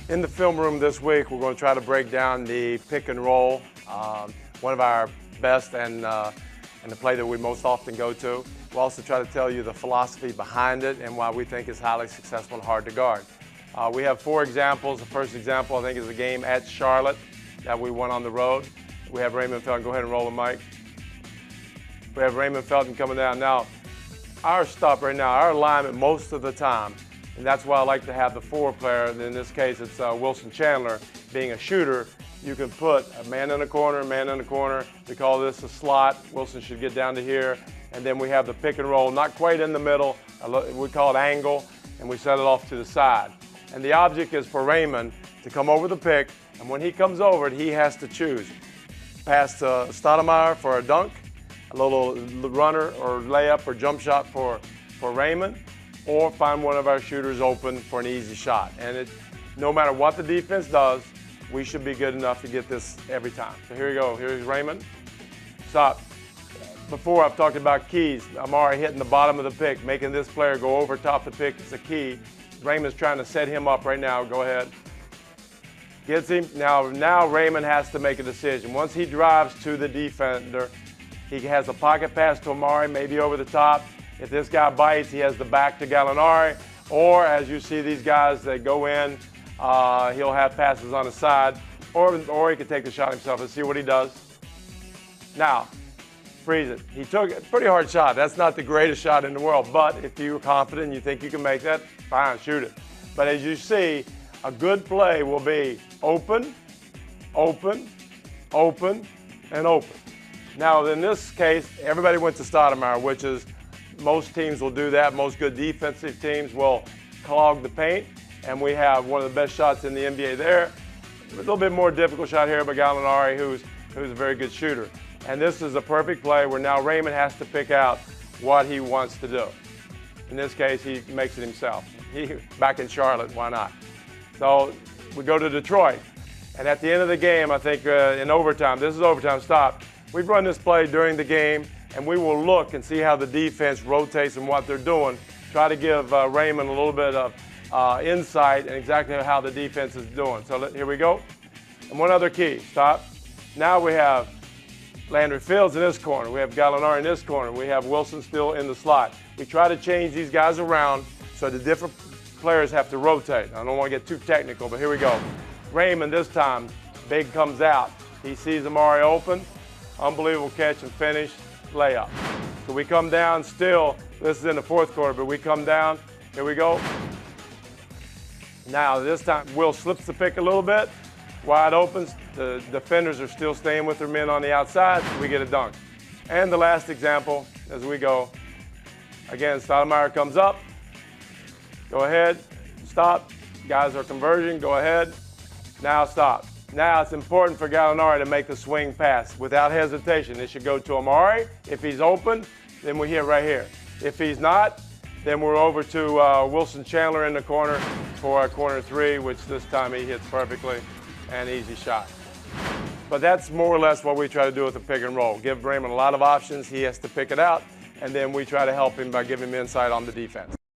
In the film room this week, we're going to try to break down the pick and roll, one of our best and the play that we most often go to. We'll also try to tell you the philosophy behind it and why we think it's highly successful and hard to guard. We have 4 examples. The first example, I think, is a game at Charlotte that we won on the road. We have Raymond Felton. Go ahead and roll the mic. We have Raymond Felton coming down. Now, our stop right now, our alignment most of the time, and that's why I like to have the 4 player. In this case, it's Wilson Chandler. Being a shooter, you can put a man in the corner, a man in the corner. We call this a slot. Wilson should get down to here. And then we have the pick and roll, not quite in the middle. We call it angle, and we set it off to the side. And the object is for Raymond to come over the pick, and when he comes over it, he has to choose. Pass to Stoudemire for a dunk, a little runner or layup or jump shot for Raymond, or find one of our shooters open for an easy shot. And no matter what the defense does, we should be good enough to get this every time. So here we go. Here's Raymond. Stop. Before I've talked about keys. Amare hitting the bottom of the pick, making this player go over top the pick is a key. Raymond's trying to set him up right now. Go ahead. Gets him. Now Raymond has to make a decision. Once he drives to the defender, he has a pocket pass to Amare, maybe over the top. If this guy bites, he has the back to Gallinari. Or, as you see these guys that go in, he'll have passes on the side. Or he can take the shot himself and see what he does. Now, freeze it. He took a pretty hard shot. That's not the greatest shot in the world. But if you're confident and you think you can make that, fine, shoot it. But as you see, a good play will be open, open, open, and open. Now, in this case, everybody went to Stoudemire, which is most teams will do that. Most good defensive teams will clog the paint, and we have one of the best shots in the NBA there. A little bit more difficult shot here by Gallinari, who's a very good shooter. And this is a perfect play where now Raymond has to pick out what he wants to do. In this case, he makes it himself. Back in Charlotte, why not? So we go to Detroit. And at the end of the game, I think in overtime, this is overtime, stop. We've run this play during the game, and we will look and see how the defense rotates and what they're doing. Try to give Raymond a little bit of insight and exactly how the defense is doing. So here we go. And one other key, stop. Now we have Landry Fields in this corner. We have Gallinari in this corner. We have Wilson still in the slot. We try to change these guys around so the different players have to rotate. I don't want to get too technical, but here we go. Raymond this time, big comes out. He sees Amare open. Unbelievable catch and finish, layup. So we come down still. This is in the 4th quarter, but we come down. Here we go. Now this time, Will slips the pick a little bit. Wide opens. The defenders are still staying with their men on the outside. We get a dunk. And the last example as we go. Again, Stoudemire comes up. Go ahead. Stop. Guys are converging. Go ahead. Now stop. Now it's important for Gallinari to make the swing pass without hesitation. It should go to Amare. If he's open, then we hit right here. If he's not, then we're over to Wilson Chandler in the corner for a corner 3, which this time he hits perfectly. An easy shot. But that's more or less what we try to do with the pick and roll. Give Raymond a lot of options. He has to pick it out, and then we try to help him by giving him insight on the defense.